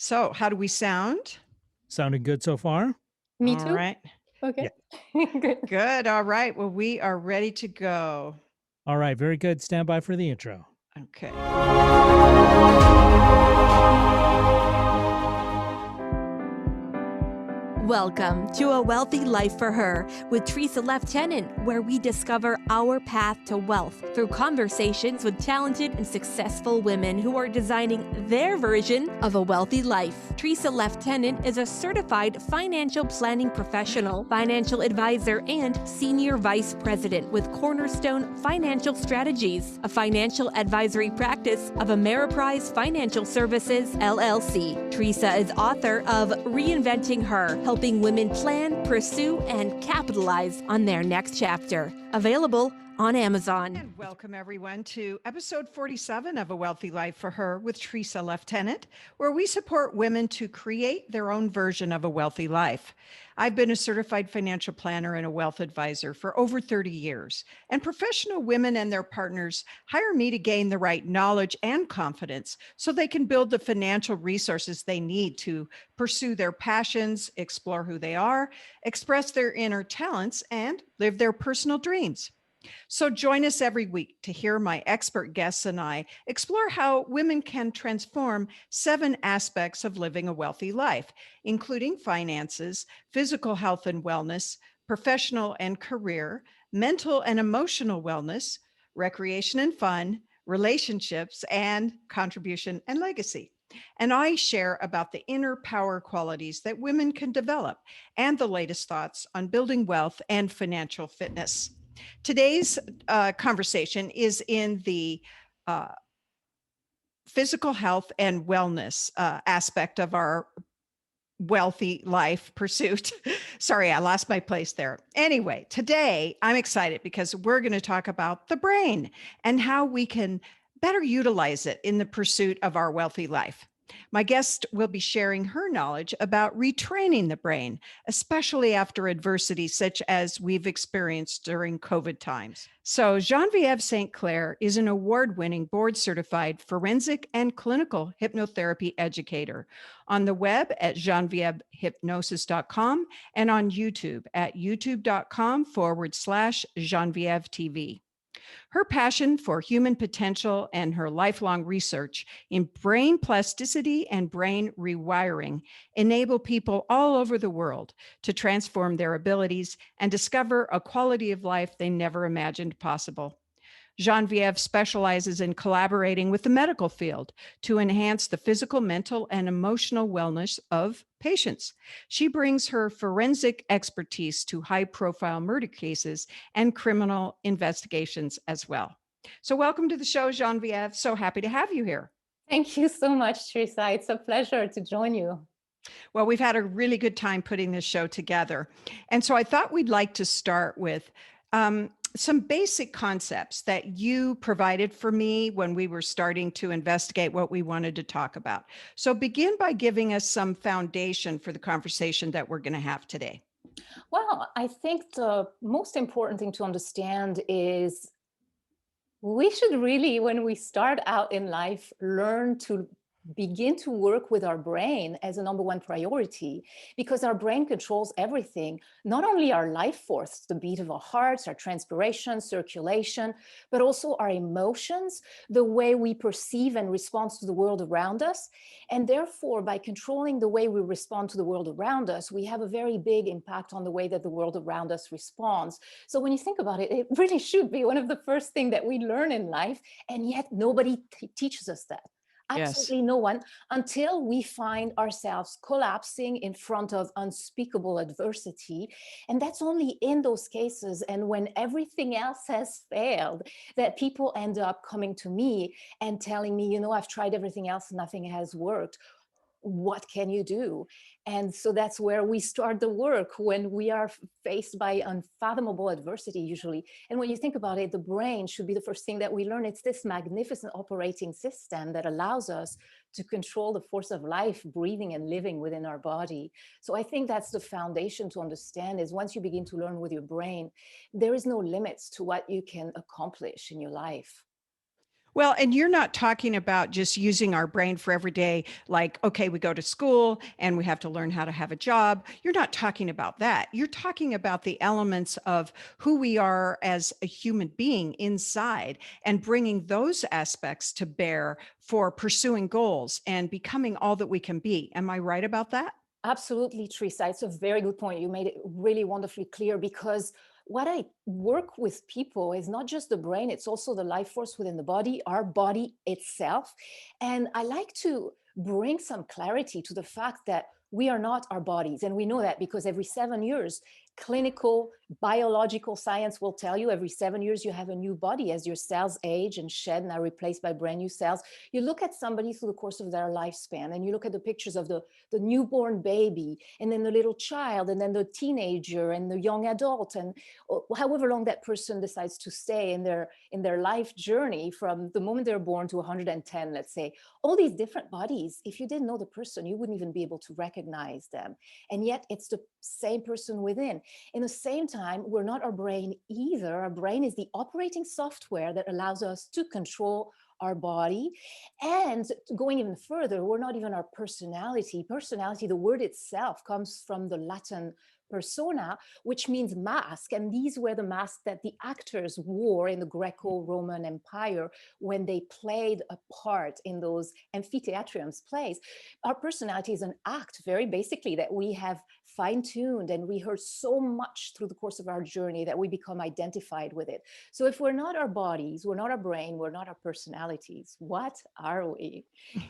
So, how do we sound? Sounding good so far? Me All too? right. Yeah. Okay. Good. Good. All right. Well, we are ready to go. All right, very good. Stand by for the intro. Okay. Welcome to A Wealthy Life for Her with Teresa Lieutenant, where we discover our path to wealth through conversations with talented and successful women who are designing their version of a wealthy life. Teresa Lieutenant is a certified financial planning professional, financial advisor, and senior vice president with Cornerstone Financial Strategies, a financial advisory practice of Ameriprise Financial Services, LLC. Teresa is author of Reinventing Her, helping women plan, pursue, and capitalize on their next chapter. Available on Amazon. And welcome everyone to episode 47 of A Wealthy Life for Her with Teresa Lieutenant, where we support women to create their own version of a wealthy life. I've been a certified financial planner and a wealth advisor for over 30 years, and professional women and their partners hire me to gain the right knowledge and confidence so they can build the financial resources they need to pursue their passions, explore who they are, express their inner talents, and live their personal dreams. So join us every week to hear my expert guests and I explore how women can transform 7 aspects of living a wealthy life, including finances, physical health and wellness, professional and career, mental and emotional wellness, recreation and fun, relationships, and contribution and legacy. And I share about the inner power qualities that women can develop and the latest thoughts on building wealth and financial fitness. Today's conversation is in the uh, physical health and wellness aspect of our wealthy life pursuit. Sorry, I lost my place there. Anyway, today I'm excited because we're going to talk about the brain and how we can better utilize it in the pursuit of our wealthy life. My guest will be sharing her knowledge about retraining the brain, especially after adversity such as we've experienced during COVID times. So, Genvièv St. Clair is an award winning board certified forensic and clinical hypnotherapy educator on the web at genvievhypnosis.com and on YouTube at youtube.com/Genviève TV. Her passion for human potential and her lifelong research in brain plasticity and brain rewiring enable people all over the world to transform their abilities and discover a quality of life they never imagined possible. Genviève specializes in collaborating with the medical field to enhance the physical, mental, and emotional wellness of patients. She brings her forensic expertise to high-profile murder cases and criminal investigations as well. So welcome to the show, Genviève. So happy to have you here. Thank you so much, Teresa. It's a pleasure to join you. Well, we've had a really good time putting this show together. And so I thought we'd like to start with some basic concepts that you provided for me when we were starting to investigate what we wanted to talk about. So begin by giving us some foundation for the conversation that we're going to have today. Well, I think the most important thing to understand is we should really, when we start out in life, learn to begin to work with our brain as a number one priority, because our brain controls everything, not only our life force, the beat of our hearts, our transpiration, circulation, but also our emotions, the way we perceive and respond to the world around us. And therefore, by controlling the way we respond to the world around us, we have a very big impact on the way that the world around us responds. So when you think about it, it really should be one of the first things that we learn in life, and yet nobody teaches us that. Absolutely no one, until we find ourselves collapsing in front of unspeakable adversity. And that's only in those cases, and when everything else has failed, that people end up coming to me and telling me, I've tried everything else, nothing has worked. What can you do? And so that's where we start the work, when we are faced by unfathomable adversity usually. And when you think about it, the brain should be the first thing that we learn. It's this magnificent operating system that allows us to control the force of life, breathing and living within our body. So I think that's the foundation to understand, is once you begin to learn with your brain, there is no limits to what you can accomplish in your life. Well, and you're not talking about just using our brain for every day, like, okay, we go to school and we have to learn how to have a job. You're not talking about that. You're talking about the elements of who we are as a human being inside and bringing those aspects to bear for pursuing goals and becoming all that we can be. Am I right about that? Absolutely, Teresa. It's a very good point. You made it really wonderfully clear, because what I work with people is not just the brain, it's also the life force within the body, our body itself. And I like to bring some clarity to the fact that we are not our bodies. And we know that because every 7 years, clinical biological science will tell you every 7 years you have a new body as your cells age and shed and are replaced by brand new cells. You look at somebody through the course of their lifespan and you look at the pictures of the newborn baby, and then the little child, and then the teenager and the young adult, and however long that person decides to stay in their life journey from the moment they're born to 110, let's say. All these different bodies, if you didn't know the person, you wouldn't even be able to recognize them. And yet it's the same person within. In the same time, we're not our brain either. Our brain is the operating software that allows us to control our body. And going even further, we're not even our personality. Personality, the word itself, comes from the Latin persona, which means mask. And these were the masks that the actors wore in the Greco-Roman Empire when they played a part in those amphitheatriums plays. Our personality is an act, very basically, that we have fine-tuned and rehearsed so much through the course of our journey that we become identified with it. So if we're not our bodies, we're not our brain, we're not our personalities, what are we?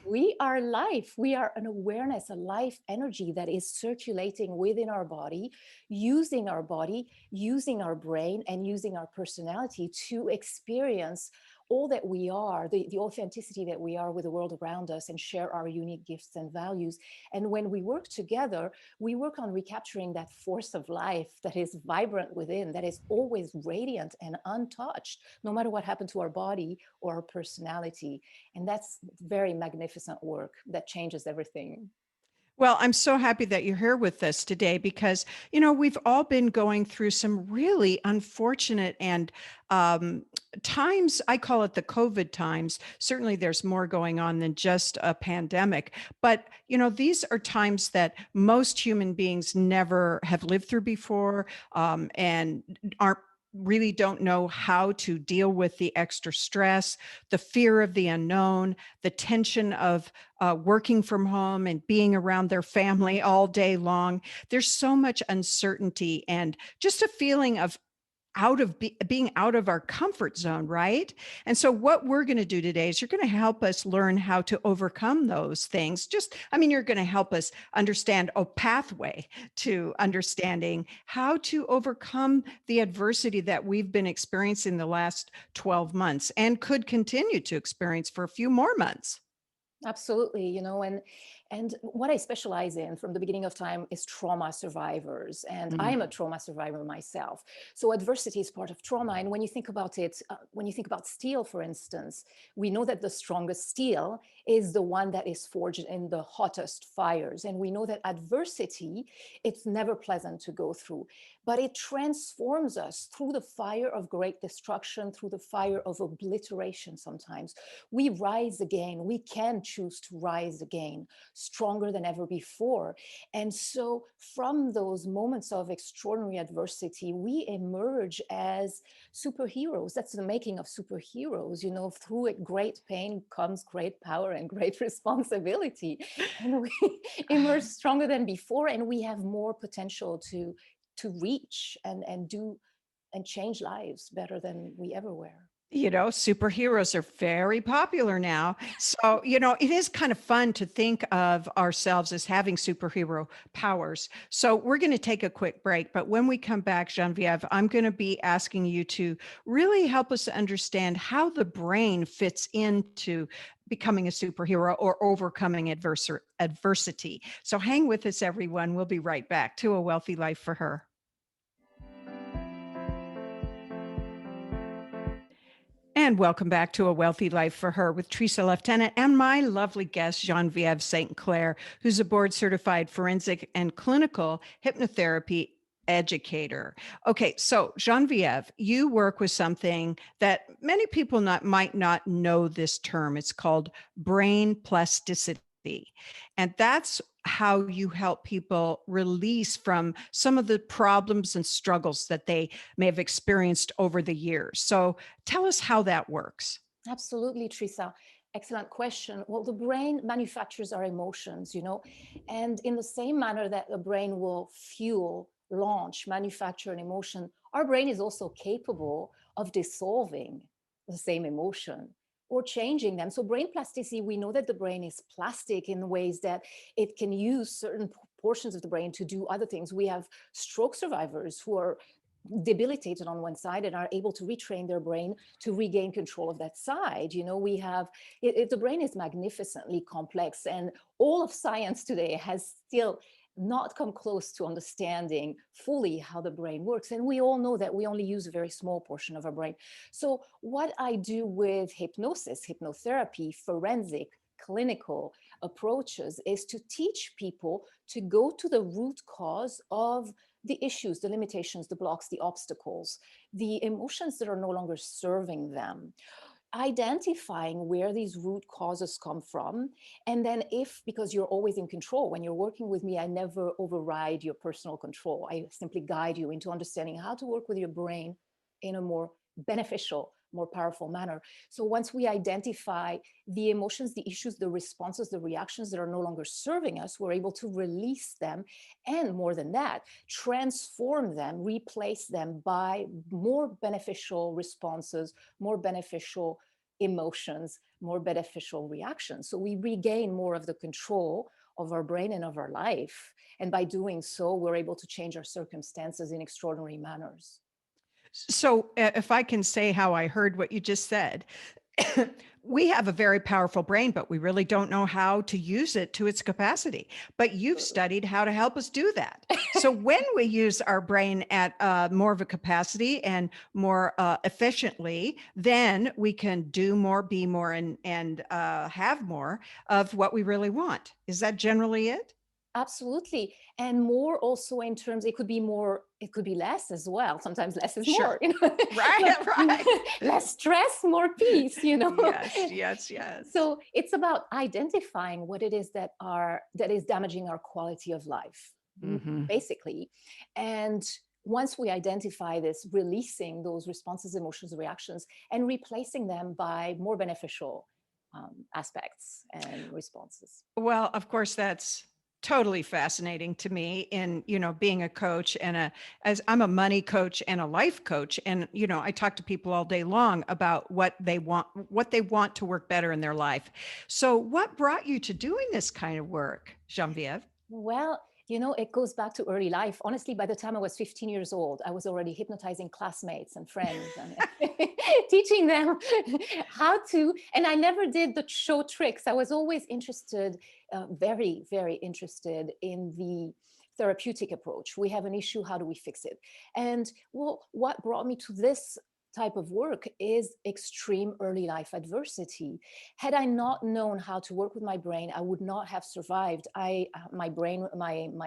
We are life. We are an awareness, a life energy that is circulating within our body, using our brain, and using our personality to experience all that we are, the authenticity that we are with the world around us, and share our unique gifts and values. And when we work together, we work on recapturing that force of life that is vibrant within, that is always radiant and untouched, no matter what happened to our body or our personality. And that's very magnificent work that changes everything. Well, I'm so happy that you're here with us today because, we've all been going through some really unfortunate and times. I call it the COVID times. Certainly, there's more going on than just a pandemic. But, these are times that most human beings never have lived through before, and aren't really don't know how to deal with the extra stress, the fear of the unknown, the tension of working from home and being around their family all day long. There's so much uncertainty and just a feeling of being out of our comfort zone, right? And so what we're going to do today is you're going to help us learn how to overcome those things. You're going to help us understand a pathway to understanding how to overcome the adversity that we've been experiencing the last 12 months and could continue to experience for a few more months. Absolutely, and what I specialize in from the beginning of time is trauma survivors, and I am a trauma survivor myself. So adversity is part of trauma, and when you think about it, when you think about steel, for instance, we know that the strongest steel is the one that is forged in the hottest fires, and we know that adversity, it's never pleasant to go through, but it transforms us through the fire of great destruction, through the fire of obliteration. Sometimes we rise again. We can choose to rise again, stronger than ever before. And so from those moments of extraordinary adversity, we emerge as superheroes. That's the making of superheroes. Through great pain comes great power and great responsibility. And we emerge stronger than before, and we have more potential to reach and do and change lives better than we ever were. Superheroes are very popular now. So, it is kind of fun to think of ourselves as having superhero powers. So we're going to take a quick break. But when we come back, Genvièv, I'm going to be asking you to really help us understand how the brain fits into becoming a superhero or overcoming adversity. So hang with us, everyone. We'll be right back to A Wealthy Life for Her. And welcome back to A Wealthy Life for Her with Teresa Lieutenant and my lovely guest, Genvièv St. Clair, who's a board certified forensic and clinical hypnotherapy Educator. Okay, so Genviève, you work with something that many people might not know this term. It's called brain plasticity. And that's how you help people release from some of the problems and struggles that they may have experienced over the years. So tell us how that works. Absolutely, Teresa. Excellent question. Well, the brain manufactures our emotions, and in the same manner that the brain will fuel, launch, manufacture an emotion, our brain is also capable of dissolving the same emotion or changing them. So brain plasticity, we know that the brain is plastic in ways that it can use certain portions of the brain to do other things. We have stroke survivors who are debilitated on one side and are able to retrain their brain to regain control of that side. We have the brain is magnificently complex, and all of science today has still not come close to understanding fully how the brain works. And we all know that we only use a very small portion of our brain. So what I do with hypnosis, hypnotherapy, forensic, clinical approaches is to teach people to go to the root cause of the issues, the limitations, the blocks, the obstacles, the emotions that are no longer serving them, identifying where these root causes come from. And then because you're always in control, when you're working with me, I never override your personal control. I simply guide you into understanding how to work with your brain in a more beneficial, more powerful manner. So once we identify the emotions, the issues, the responses, the reactions that are no longer serving us, we're able to release them. And more than that, transform them, replace them by more beneficial responses, more beneficial emotions, more beneficial reactions. So we regain more of the control of our brain and of our life. And by doing so, we're able to change our circumstances in extraordinary manners. So, if I can say how I heard what you just said, we have a very powerful brain, but we really don't know how to use it to its capacity. But you've studied how to help us do that. So, when we use our brain at more of a capacity and more efficiently, then we can do more, be more, and have more of what we really want. Is that generally it? Absolutely. And more also in terms, it could be more, it could be less as well. Sometimes less is Sure. more, Right, right. less stress, more peace, Yes. So it's about identifying what it is that is damaging our quality of life, Mhm. basically. And once we identify this, releasing those responses, emotions, reactions, and replacing them by more beneficial aspects and responses. Well, of course, that's totally fascinating to me in, being a coach as I'm a money coach and a life coach. And, I talk to people all day long about what they want to work better in their life. So what brought you to doing this kind of work, Genviève? Well, it goes back to early life. Honestly, by the time I was 15 years old, I was already hypnotizing classmates and friends and teaching them how to. And I never did the show tricks. I was always interested, very, very interested in the therapeutic approach. We have an issue, how do we fix it? And well, what brought me to this type of work is extreme early life adversity. Had I not known how to work with my brain, I would not have survived. My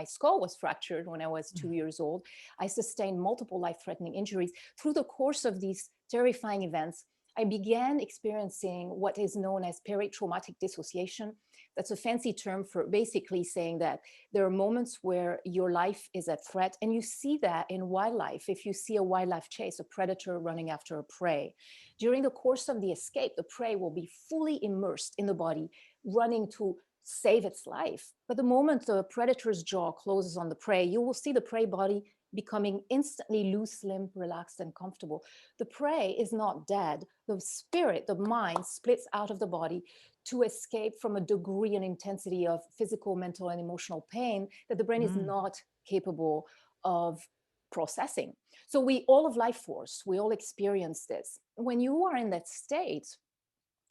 skull was fractured when I was 2 years old. I sustained multiple life-threatening injuries. Through the course of these terrifying events, I began experiencing what is known as peri-traumatic dissociation. That's a fancy term for basically saying that there are moments where your life is at threat, and you see that in wildlife. If you see a wildlife chase, a predator running after a prey, during the course of the escape, the prey will be fully immersed in the body, running to save its life. But the moment the predator's jaw closes on the prey, you will see the prey body becoming instantly loose, limp, relaxed, and comfortable. The prey is not dead. The spirit, the mind, splits out of the body to escape from a degree and intensity of physical, mental, and emotional pain that the brain is not capable of processing. So all of life force, we all experience this. When you are in that state,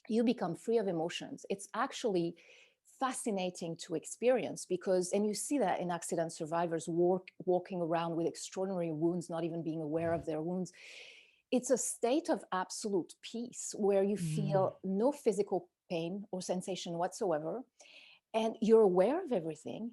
you become free of emotions. It's actually fascinating to experience and you see that in accident survivors walking around with extraordinary wounds, not even being aware of their wounds. It's a state of absolute peace where you feel no physical pain or sensation whatsoever, and you're aware of everything,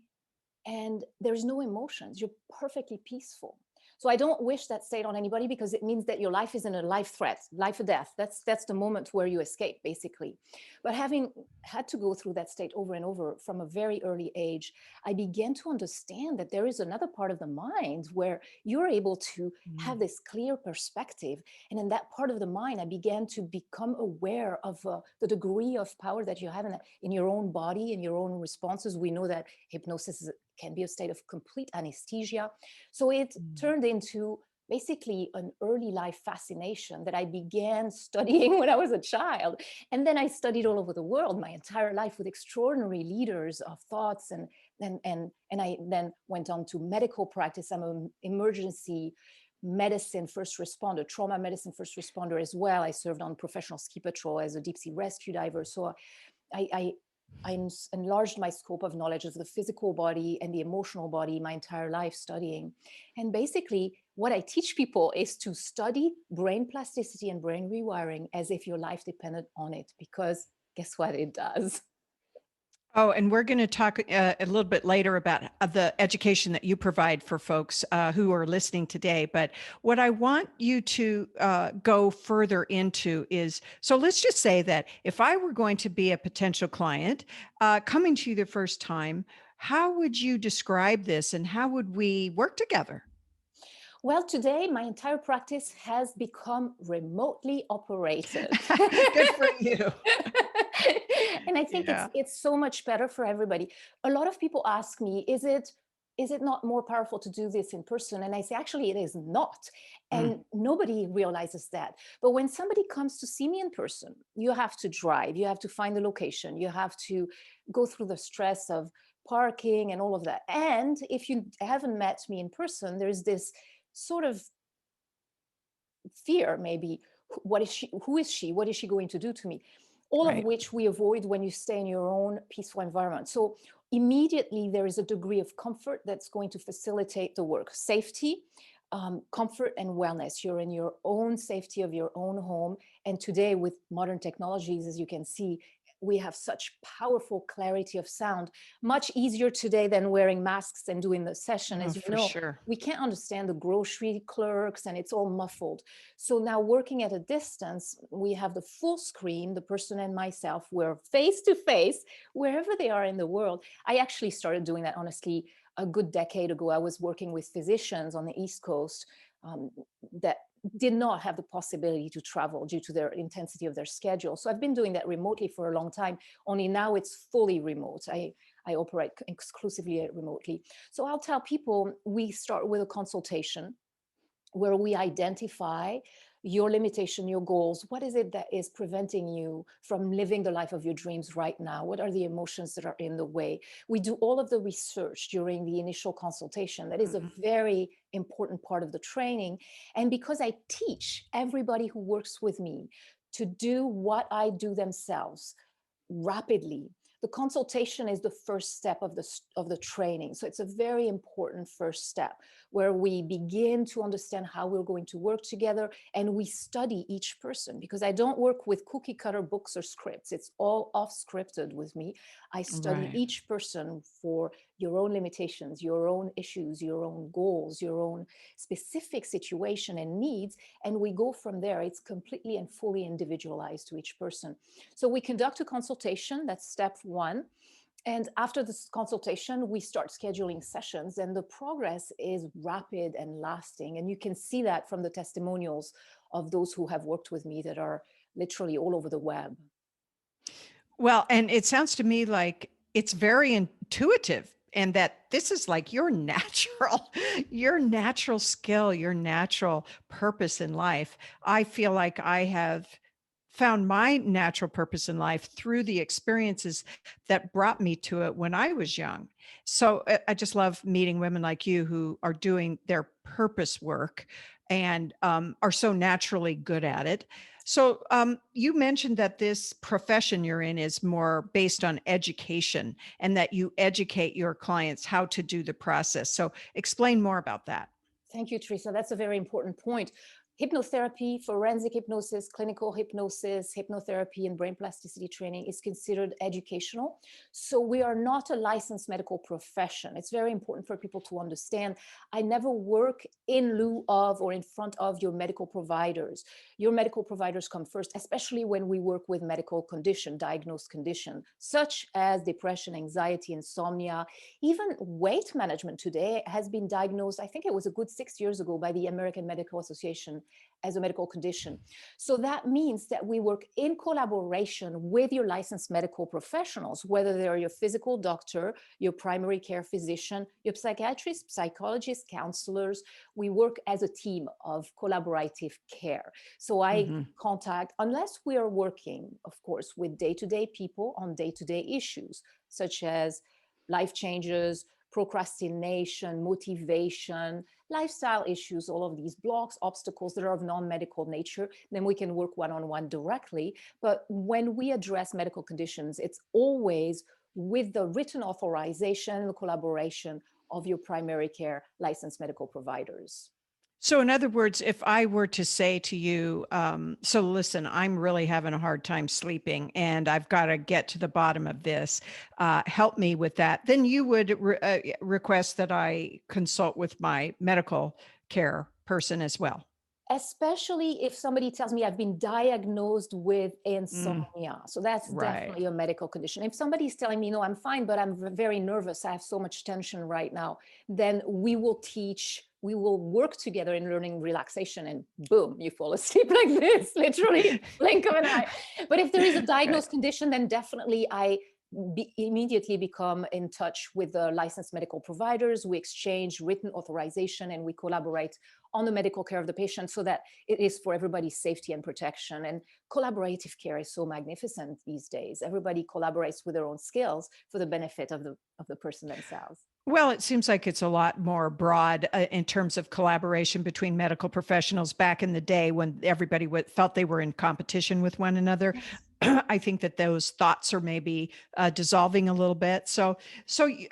and there's no emotions. You're perfectly peaceful. So I don't wish that state on anybody, because it means that your life is in a life threat, life or death. That's the moment where you escape, basically. But having had to go through that state over and over from a very early age, I began to understand that there is another part of the mind where you're able to have this clear perspective. And in that part of the mind, I began to become aware of the degree of power that you have in your own body, in your own responses. We know that hypnosis can be a state of complete anesthesia. So it turned into basically an early life fascination that I began studying when I was a child. And then I studied all over the world my entire life with extraordinary leaders of thoughts. And I then went on to medical practice. I'm an emergency medicine first responder, trauma medicine first responder as well. I served on professional ski patrol as a deep sea rescue diver. So I enlarged my scope of knowledge of the physical body and the emotional body my entire life studying. And basically, what I teach people is to study brain plasticity and brain rewiring as if your life depended on it, because guess what? It does. Oh, and we're going to talk a little bit later about the education that you provide for folks who are listening today. But what I want you to go further into is, so let's just say that if I were going to be a potential client coming to you the first time, how would you describe this and how would we work together? Well, today my entire practice has become remotely operated. Good for you. And I think Yeah. it's so much better for everybody. A lot of people ask me, is it not more powerful to do this in person? And I say, actually, it is not. And nobody realizes that. But when somebody comes to see me in person, you have to drive, you have to find the location, you have to go through the stress of parking and all of that. And if you haven't met me in person, there's this sort of fear, maybe. What is she? Who is she? What is she going to do to me? All of Right. which we avoid when you stay in your own peaceful environment. So immediately there is a degree of comfort that's going to facilitate the work. Safety, comfort, and wellness. You're in your own safety of your own home. And today, with modern technologies, as you can see, we have such powerful clarity of sound, much easier today than wearing masks and doing the session. Oh, As you for know, sure. we can't understand the grocery clerks and it's all muffled. So now, working at a distance, we have the full screen, the person and myself, we're face to face wherever they are in the world. I actually started doing that, honestly, a good decade ago. I was working with physicians on the East Coast that did not have the possibility to travel due to their intensity of their schedule. So I've been doing that remotely for a long time, only now it's fully remote. I operate exclusively remotely. So I'll tell people, we start with a consultation where we identify your limitation, your goals. What is it that is preventing you from living the life of your dreams right now? What are the emotions that are in the way? We do all of the research during the initial consultation. That is a very important part of the training. And because I teach everybody who works with me to do what I do themselves rapidly, the consultation is the first step of the training. So it's a very important first step where we begin to understand how we're going to work together, and we study each person, because I don't work with cookie cutter books or scripts. It's all off scripted with me. I study Right. each person for your own limitations, your own issues, your own goals, your own specific situation and needs, and we go from there. It's completely and fully individualized to each person. So we conduct a consultation. That's step one. And after this consultation, we start scheduling sessions, and the progress is rapid and lasting. And you can see that from the testimonials of those who have worked with me that are literally all over the web. Well, and it sounds to me like it's very intuitive, and that this is like your natural, your natural skill, your natural purpose in life. I feel like I have found my natural purpose in life through the experiences that brought me to it when I was young. So I just love meeting women like you who are doing their purpose work and are so naturally good at it. So you mentioned that this profession you're in is more based on education and that you educate your clients how to do the process. So explain more about that. Thank you, Teresa. That's a very important point. Hypnotherapy, forensic hypnosis, clinical hypnosis, hypnotherapy, and brain plasticity training is considered educational. So we are not a licensed medical profession. It's very important for people to understand. I never work in lieu of or in front of your medical providers. Your medical providers come first, especially when we work with medical condition, diagnosed condition, such as depression, anxiety, insomnia, even weight management today has been diagnosed, I think it was a good 6 years ago, by the American Medical Association as a medical condition. So that means that we work in collaboration with your licensed medical professionals, whether they're your physical doctor, your primary care physician, your psychiatrist, psychologists, counselors. We work as a team of collaborative care. So I contact, unless we are working, of course, with day-to-day people on day-to-day issues, such as life changes, procrastination, motivation, lifestyle issues, all of these blocks, obstacles that are of non-medical nature, then we can work one-on-one directly. But when we address medical conditions, it's always with the written authorization and the collaboration of your primary care licensed medical providers. So in other words, if I were to say to you, so listen, I'm really having a hard time sleeping and I've got to get to the bottom of this, help me with that, then you would request that I consult with my medical care person as well. Especially if somebody tells me I've been diagnosed with insomnia. So that's Right. definitely a medical condition. If somebody's telling me, no, I'm fine, but I'm very nervous, I have so much tension right now, then we will work together in learning relaxation, and boom, you fall asleep like this, literally blink of an eye. But if there is a diagnosed condition, then definitely I immediately become in touch with the licensed medical providers. We exchange written authorization and we collaborate on the medical care of the patient so that it is for everybody's safety and protection. And collaborative care is so magnificent these days. Everybody collaborates with their own skills for the benefit of the person themselves. Well, it seems like it's a lot more broad in terms of collaboration between medical professionals back in the day when everybody felt they were in competition with one another. Yes. I think that those thoughts are maybe dissolving a little bit. So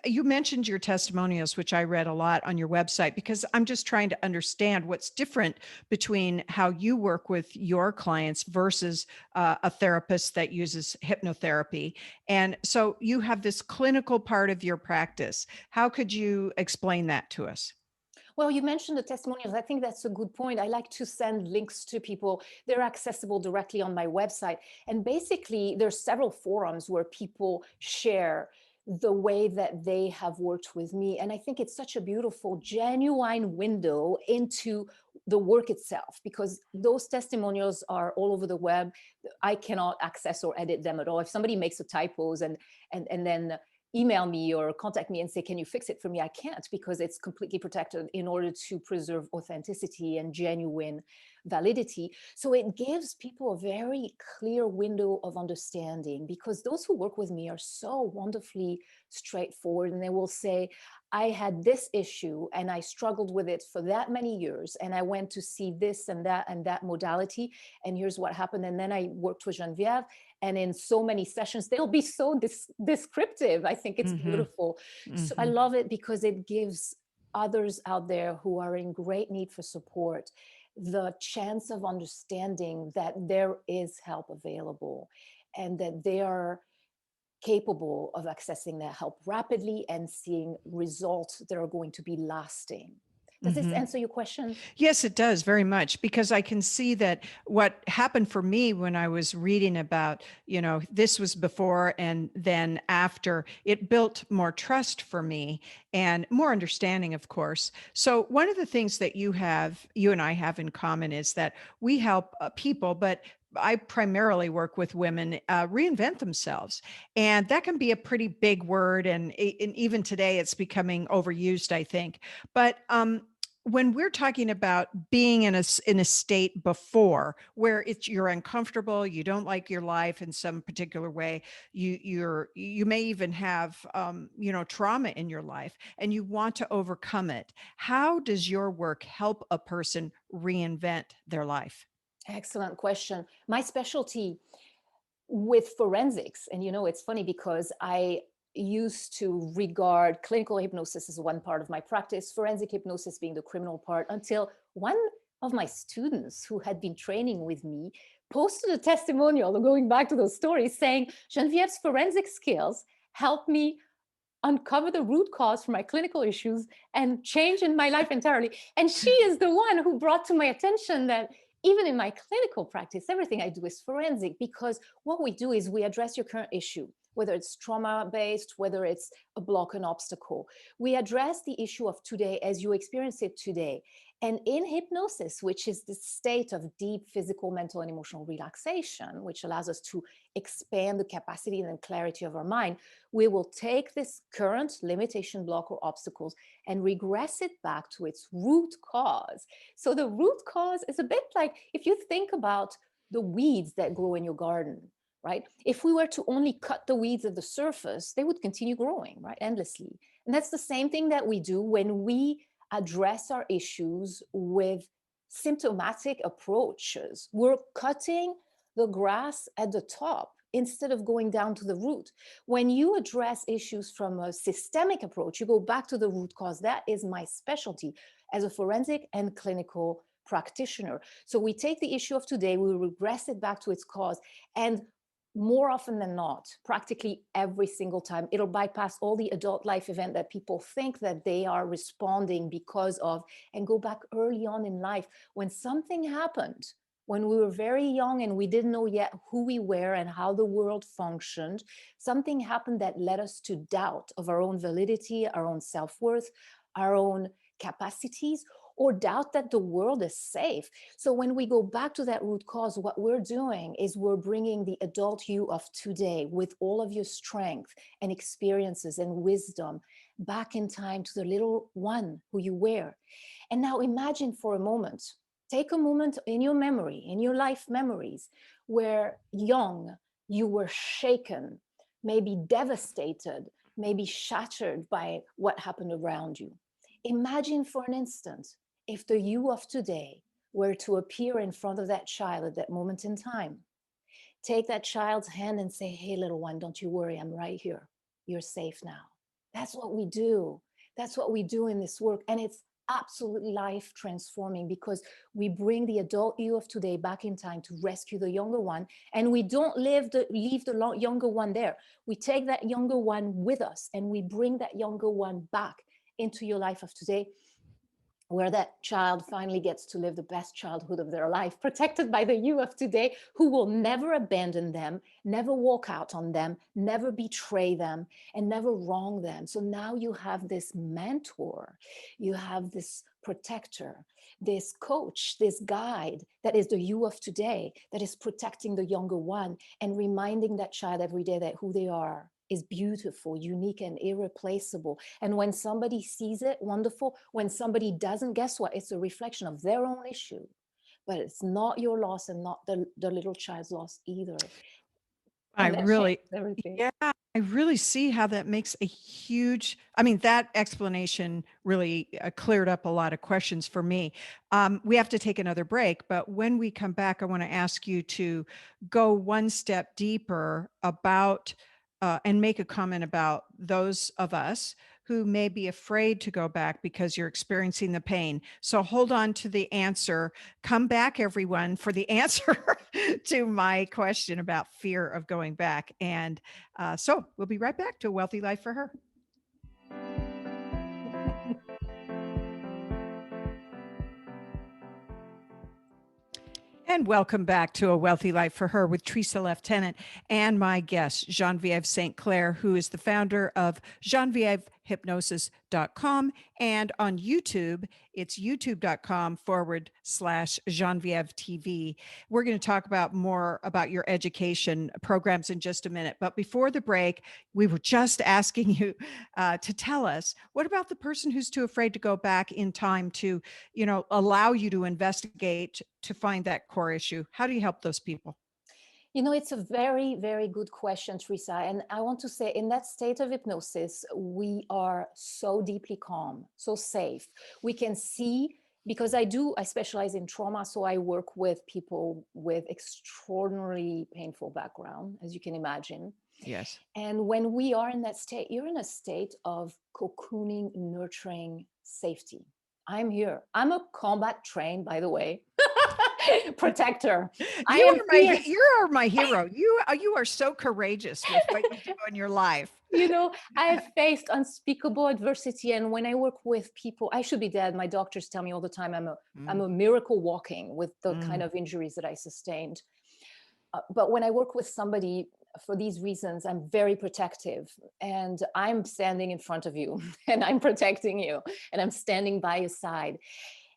you mentioned your testimonials, which I read a lot on your website, because I'm just trying to understand what's different between how you work with your clients versus a therapist that uses hypnotherapy. And so you have this clinical part of your practice. How could you explain that to us? Well, you mentioned the testimonials. I think that's a good point. I like to send links to people. They're accessible directly on my website. And basically, there's several forums where people share the way that they have worked with me. And I think it's such a beautiful, genuine window into the work itself, because those testimonials are all over the web. I cannot access or edit them at all. If somebody makes a typos and then email me or contact me and say, can you fix it for me? I can't, because it's completely protected in order to preserve authenticity and genuine validity. So it gives people a very clear window of understanding, because those who work with me are so wonderfully straightforward, and they will say, I had this issue and I struggled with it for that many years, and I went to see this and that modality, and here's what happened. And then I worked with Genvièv, and in so many sessions, they'll be so descriptive. I think it's beautiful. So I love it because it gives others out there who are in great need for support the chance of understanding that there is help available and that they are capable of accessing that help rapidly and seeing results that are going to be lasting. Does this answer your question? Yes, it does very much, because I can see that what happened for me when I was reading about, this was before and then after, it built more trust for me and more understanding, of course. So one of the things that you and I have in common is that we help people, but I primarily work with women reinvent themselves. And that can be a pretty big word. And even today it's becoming overused, I think. But when we're talking about being in a state before where you're uncomfortable, you don't like your life in some particular way, you may even have trauma in your life and you want to overcome it. How does your work help a person reinvent their life? Excellent question. My specialty with forensics, and it's funny because I used to regard clinical hypnosis as one part of my practice, forensic hypnosis being the criminal part, until one of my students who had been training with me posted a testimonial, going back to those stories, saying, Genviève's forensic skills helped me uncover the root cause for my clinical issues and change in my life entirely. And she is the one who brought to my attention that even in my clinical practice, everything I do is forensic, because what we do is we address your current issue, whether it's trauma-based, whether it's a block, an obstacle. We address the issue of today as you experience it today. And in hypnosis, which is the state of deep physical, mental, and emotional relaxation, which allows us to expand the capacity and clarity of our mind, we will take this current limitation, block, or obstacles and regress it back to its root cause. So the root cause is a bit like if you think about the weeds that grow in your garden, right? If we were to only cut the weeds at the surface, they would continue growing, right, endlessly. And that's the same thing that we do when we address our issues with symptomatic approaches. We're cutting the grass at the top instead of going down to the root. When you address issues from a systemic approach, you go back to the root cause. That is my specialty as a forensic and clinical practitioner. So we take the issue of today, we regress it back to its cause, and more often than not, practically every single time, it'll bypass all the adult life event that people think that they are responding because of, and go back early on in life when something happened, when we were very young and we didn't know yet who we were and how the world functioned. Something happened that led us to doubt of our own validity, our own self-worth, our own capacities, or doubt that the world is safe. So when we go back to that root cause, what we're doing is we're bringing the adult you of today with all of your strength and experiences and wisdom back in time to the little one who you were. And now imagine for a moment, take a moment in your memory, in your life memories, where young, you were shaken, maybe devastated, maybe shattered by what happened around you. Imagine for an instant if the you of today were to appear in front of that child at that moment in time. Take that child's hand and say, hey, little one, don't you worry, I'm right here. You're safe now. That's what we do. That's what we do in this work. And it's absolutely life transforming because we bring the adult you of today back in time to rescue the younger one. And we don't leave the younger one there. We take that younger one with us and we bring that younger one back into your life of today, where that child finally gets to live the best childhood of their life, protected by the you of today, who will never abandon them, never walk out on them, never betray them, and never wrong them. So now you have this mentor, you have this protector, this coach, this guide that is the you of today, that is protecting the younger one and reminding that child every day that who they are is beautiful, unique, and irreplaceable. And when somebody sees it, wonderful. When somebody doesn't, guess what? It's a reflection of their own issue. But it's not your loss and not the little child's loss either. I And that really, changes everything. yeah, I really see how that makes a huge, I mean, that explanation really cleared up a lot of questions for me. We have to take another break, but when we come back, I want to ask you to go one step deeper about and make a comment about those of us who may be afraid to go back because you're experiencing the pain. So hold on to the answer. Come back, everyone, for the answer to my question about fear of going back. And so we'll be right back to A Wealthy Life for Her. And welcome back to A Wealthy Life for Her with Teresa Lieutenant and my guest, Genviève St. Clair, who is the founder of GenvièveHypnosis.com. And on YouTube, it's youtube.com/Genviève TV. We're going to talk about more about your education programs in just a minute. But before the break, we were just asking you to tell us, what about the person who's too afraid to go back in time to, allow you to investigate to find that core issue? How do you help those people? It's a very, very good question, Teresa. And I want to say in that state of hypnosis, we are so deeply calm, so safe. We can see, because I specialize in trauma. So I work with people with extraordinarily painful background, as you can imagine. Yes. And when we are in that state, you're in a state of cocooning, nurturing, safety. I'm here. I'm a combat trained, by the way, protector. I You am are my here. you are my hero. You are so courageous with what you do in your life. I have faced unspeakable adversity, and when I work with people, I should be dead. My doctors tell me all the time I'm a miracle walking with the kind of injuries that I sustained. But when I work with somebody for these reasons, I'm very protective, and I'm standing in front of you and I'm protecting you and I'm standing by your side.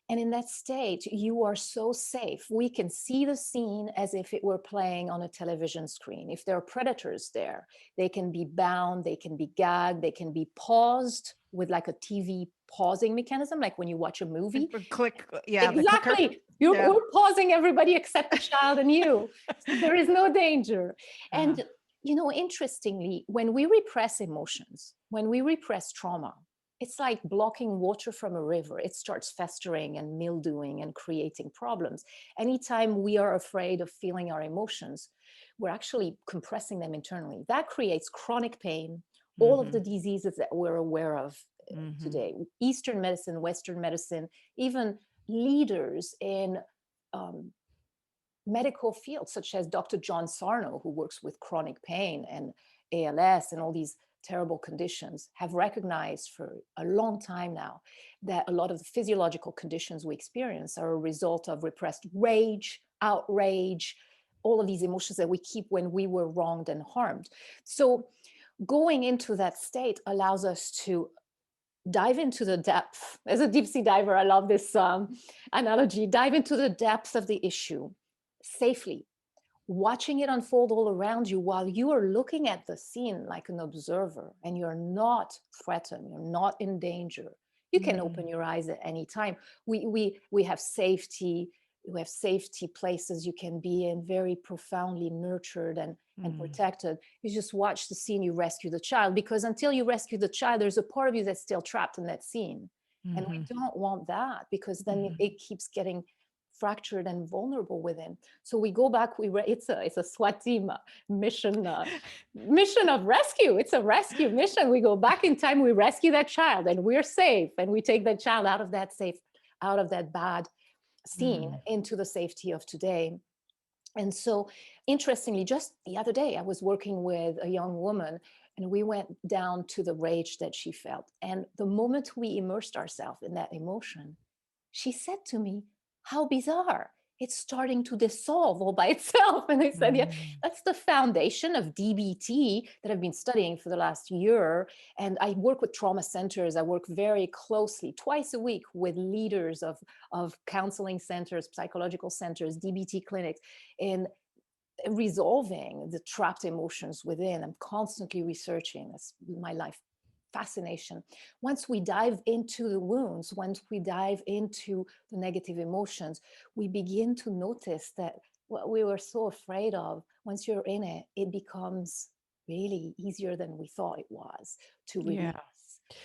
And in that state, you are so safe. We can see the scene as if it were playing on a television screen. If there are predators there, they can be bound, they can be gagged, they can be paused with like a TV pausing mechanism, like when you watch a movie. Click, yeah, the clicker. Exactly. Yeah. We're pausing everybody except the child and you. So there is no danger. And, interestingly, when we repress emotions, when we repress trauma, it's like blocking water from a river. It starts festering and mildewing and creating problems. Anytime we are afraid of feeling our emotions, we're actually compressing them internally. That creates chronic pain, all of the diseases that we're aware of today. Eastern medicine, Western medicine, even leaders in medical fields, such as Dr. John Sarno, who works with chronic pain and ALS and all these terrible conditions, have recognized for a long time now that a lot of the physiological conditions we experience are a result of repressed rage, outrage, all of these emotions that we keep when we were wronged and harmed. So going into that state allows us to dive into the depth. As a deep sea diver, I love this analogy. Dive into the depth of the issue safely, watching it unfold all around you while you are looking at the scene like an observer, and you're not threatened, you're not in danger. You can open your eyes at any time. We have safety. We have safety places you can be in, very profoundly nurtured and protected. You just watch the scene, you rescue the child, because until you rescue the child, there's a part of you that's still trapped in that scene. And we don't want that, because then it keeps getting fractured and vulnerable within. So we go back, it's a SWAT team mission of rescue. It's a rescue mission. We go back in time, we rescue that child, and we're safe, and we take that child out of that bad scene into the safety of today. And so interestingly, just the other day, I was working with a young woman, and we went down to the rage that she felt. And the moment we immersed ourselves in that emotion, she said to me, "How bizarre. It's starting to dissolve all by itself." And I said, yeah, that's the foundation of DBT that I've been studying for the last year. And I work with trauma centers. I work very closely twice a week with leaders of counseling centers, psychological centers, DBT clinics, in resolving the trapped emotions within. I'm constantly researching. That's my life fascination. Once we dive into the wounds, once we dive into the negative emotions, we begin to notice that what we were so afraid of, once you're in it, it becomes really easier than we thought it was to release.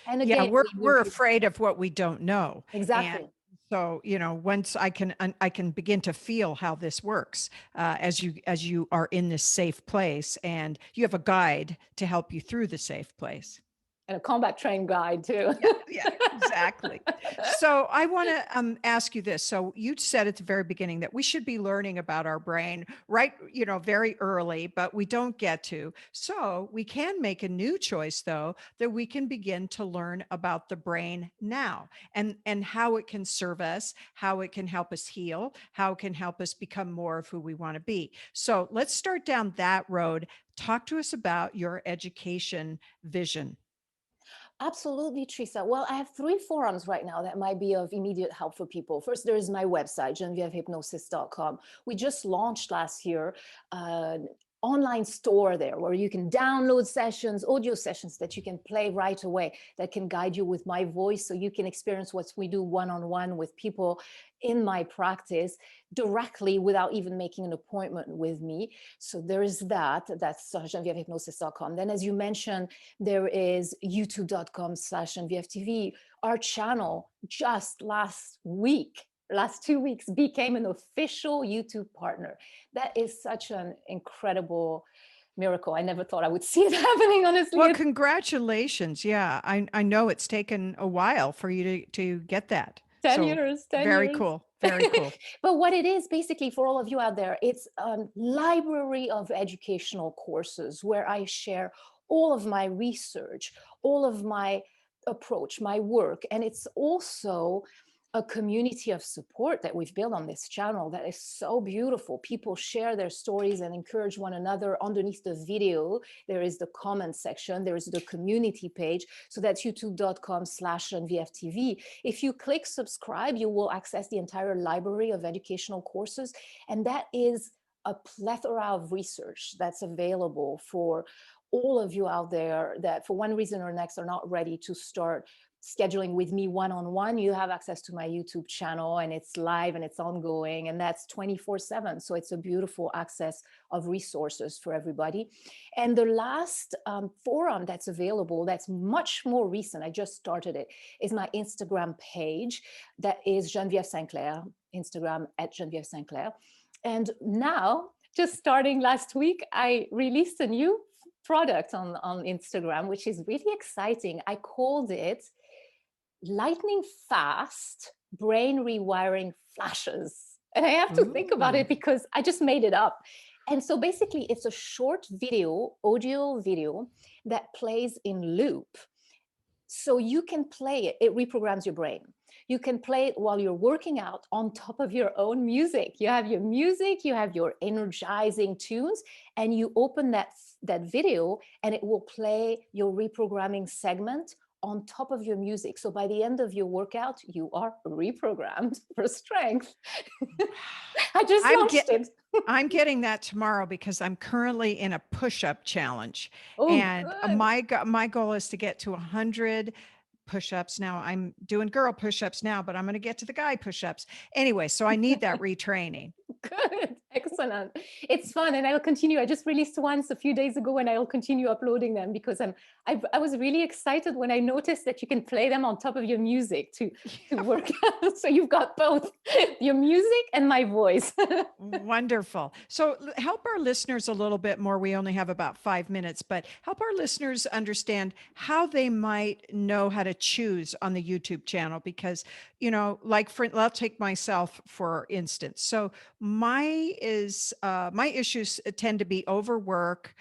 And again, we're afraid of what we don't know. Exactly. And so, once I can begin to feel how this works, as you are in this safe place, and you have a guide to help you through the safe place. And a combat trained guide too. Yeah, exactly. So I want to ask you this. So you said at the very beginning that we should be learning about our brain right, very early, but we don't get to. So we can make a new choice, though, that we can begin to learn about the brain now, and how it can serve us, how it can help us heal, how it can help us become more of who we want to be. So let's start down that road. Talk to us about your education vision. Absolutely, Teresa. Well, I have 3 forums right now that might be of immediate help for people. First, there is my website, genvièvhypnosis.com. We just launched last year an online store there where you can download sessions, audio sessions that you can play right away, that can guide you with my voice, so you can experience what we do one-on-one with people in my practice directly without even making an appointment with me. So there is that. That's genvièvhypnosis.com. Then, as you mentioned, there is youtube.com/GenvièveTV. Our channel just last 2 weeks became an official YouTube partner. That is such an incredible miracle. I never thought I would see it happening, honestly. Well, congratulations. Yeah, I know it's taken a while for you to get that. 10 So years, 10 very years. cool. Very cool. But what it is basically for all of you out there, it's a library of educational courses where I share all of my research, all of my approach, my work. And it's also a community of support that we've built on this channel that is so beautiful. People share their stories and encourage one another. Underneath the video, there is the comment section, there is the community page. So that's youtube.com/GenvièvTV. If you click subscribe, you will access the entire library of educational courses. And that is a plethora of research that's available for all of you out there that for one reason or next are not ready to start scheduling with me one-on-one. You have access to my YouTube channel, and it's live and it's ongoing, and that's 24/7. So it's a beautiful access of resources for everybody. And the last forum that's available, that's much more recent, I just started it, is my Instagram page. That is Genviève Sinclair, Instagram @Genviève Sinclair. And now, just starting last week, I released a new product on Instagram, which is really exciting. I called it lightning fast brain rewiring flashes. And I have to think about it because I just made it up. And so basically it's a short video, audio video that plays in loop. So you can play it, it reprograms your brain. You can play it while you're working out on top of your own music. You have your music, you have your energizing tunes, and you open that video and it will play your reprogramming segment on top of your music. So by the end of your workout, you are reprogrammed for strength. I just launched it. I'm getting that tomorrow because I'm currently in a push-up challenge. Oh, and good. my goal is to get to 100 push-ups. Now I'm doing girl push-ups now, but I'm going to get to the guy push-ups. Anyway, so I need that retraining. Good. Excellent. It's fun. And I'll continue. I just released once a few days ago and I'll continue uploading them because I was really excited when I noticed that you can play them on top of your music to work out. So you've got both your music and my voice. Wonderful. So help our listeners a little bit more. We only have about 5 minutes, but help our listeners understand how they might know how to choose on the YouTube channel because, like I'll take myself for instance. So my issues tend to be overwork,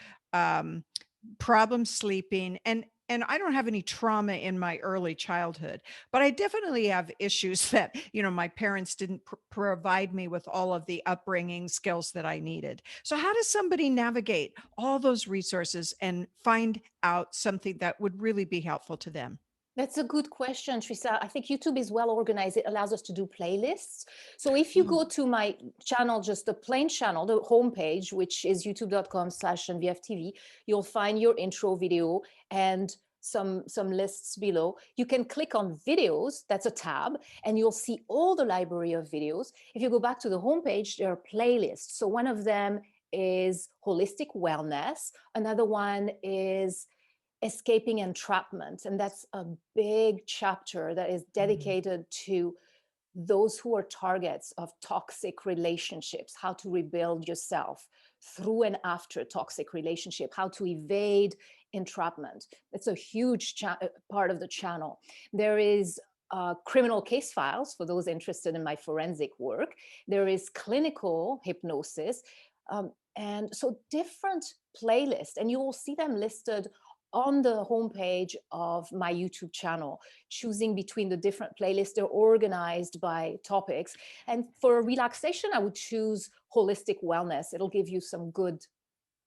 problem sleeping, and I don't have any trauma in my early childhood, but I definitely have issues that, my parents didn't provide me with all of the upbringing skills that I needed. So how does somebody navigate all those resources and find out something that would really be helpful to them? That's a good question, Teresa. I think YouTube is well organized. It allows us to do playlists. So if you go to my channel, just the plain channel, the homepage, which is youtube.com/GenvièvTV, you'll find your intro video and some lists below. You can click on videos, that's a tab, and you'll see all the library of videos. If you go back to the homepage, there are playlists. So one of them is holistic wellness. Another one is escaping entrapment. And that's a big chapter that is dedicated to those who are targets of toxic relationships, how to rebuild yourself through and after toxic relationship, how to evade entrapment. It's a huge part of the channel. There is criminal case files for those interested in my forensic work. There is clinical hypnosis. And so different playlists, and you will see them listed on the homepage of my YouTube channel, choosing between the different playlists. They're organized by topics. And for relaxation, I would choose holistic wellness. It'll give you some good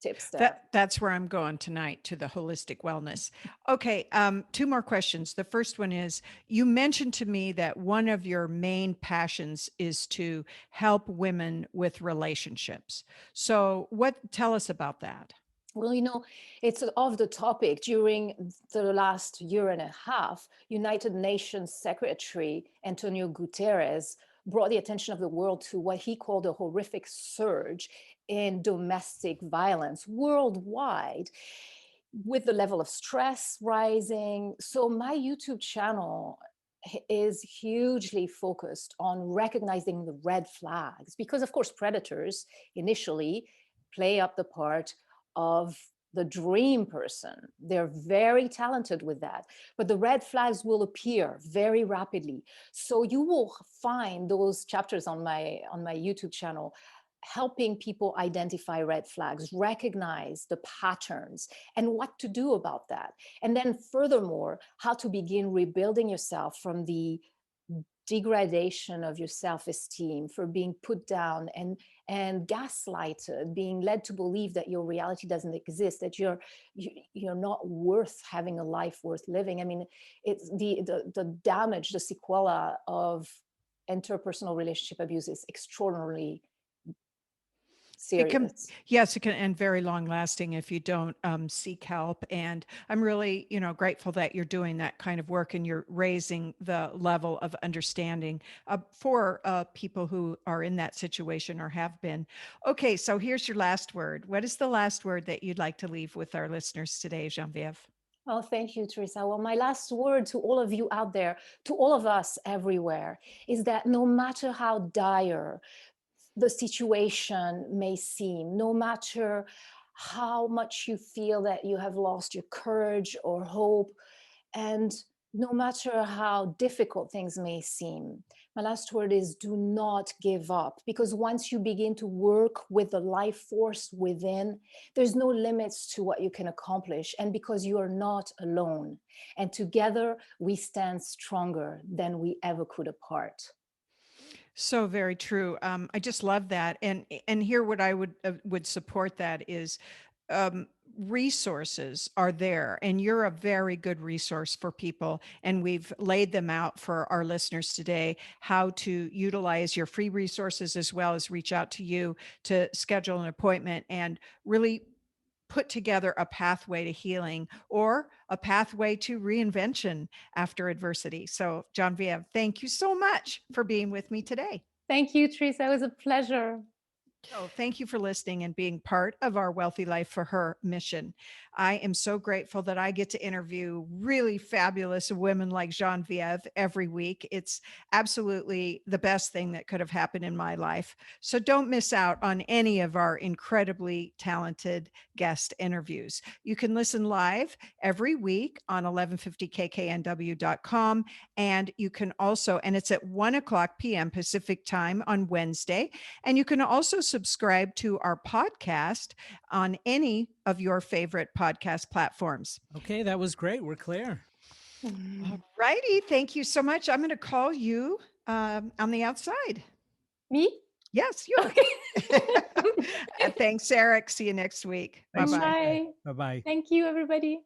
tips there. That's where I'm going tonight, to the holistic wellness. Okay, 2 more questions. The first one is, you mentioned to me that one of your main passions is to help women with relationships. So tell us about that. Well, it's off the topic. During the last year and a half, United Nations Secretary Antonio Guterres brought the attention of the world to what he called a horrific surge in domestic violence worldwide, with the level of stress rising. So my YouTube channel is hugely focused on recognizing the red flags, because of course predators initially play up the part of the dream person. They're very talented with that, but the red flags will appear very rapidly. So you will find those chapters on my YouTube channel helping people identify red flags, recognize the patterns, and what to do about that. And then furthermore, how to begin rebuilding yourself from the degradation of your self-esteem, for being put down and gaslighted, being led to believe that your reality doesn't exist, that you're not worth having a life worth living. I mean, it's the damage, the sequela of interpersonal relationship abuse is extraordinarily It can, serious. yes, it can end very long lasting if you don't seek help. And I'm really, grateful that you're doing that kind of work and you're raising the level of understanding for people who are in that situation or have been. Okay, so here's your last word. What is the last word that you'd like to leave with our listeners today, Genvièv? Oh, thank you, Teresa. Well, my last word to all of you out there, to all of us everywhere, is that no matter how dire the situation may seem, no matter how much you feel that you have lost your courage or hope, and no matter how difficult things may seem, my last word is do not give up, because once you begin to work with the life force within, there's no limits to what you can accomplish. And because you are not alone, and together we stand stronger than we ever could apart. So very true. I just love that. And here what I would support that is resources are there, and you're a very good resource for people. And we've laid them out for our listeners today, how to utilize your free resources as well as reach out to you to schedule an appointment and really put together a pathway to healing or a pathway to reinvention after adversity. So, Genvièv, thank you so much for being with me today. Thank you, Teresa. It was a pleasure. Oh, thank you for listening and being part of our Wealthy Life for Her mission. I am so grateful that I get to interview really fabulous women like Genvièv every week. It's absolutely the best thing that could have happened in my life. So don't miss out on any of our incredibly talented guest interviews. You can listen live every week on 1150kknw.com. And you can also, and it's at 1:00 p.m. Pacific time on Wednesday. And you can also subscribe to our podcast on any of your favorite podcast platforms. Okay, that was great. We're clear. All righty. Thank you so much. I'm going to call you on the outside. Me? Yes, you. Okay. Thanks, Eric. See you next week. Thanks. Bye-bye. Bye. Bye-bye. Thank you, everybody.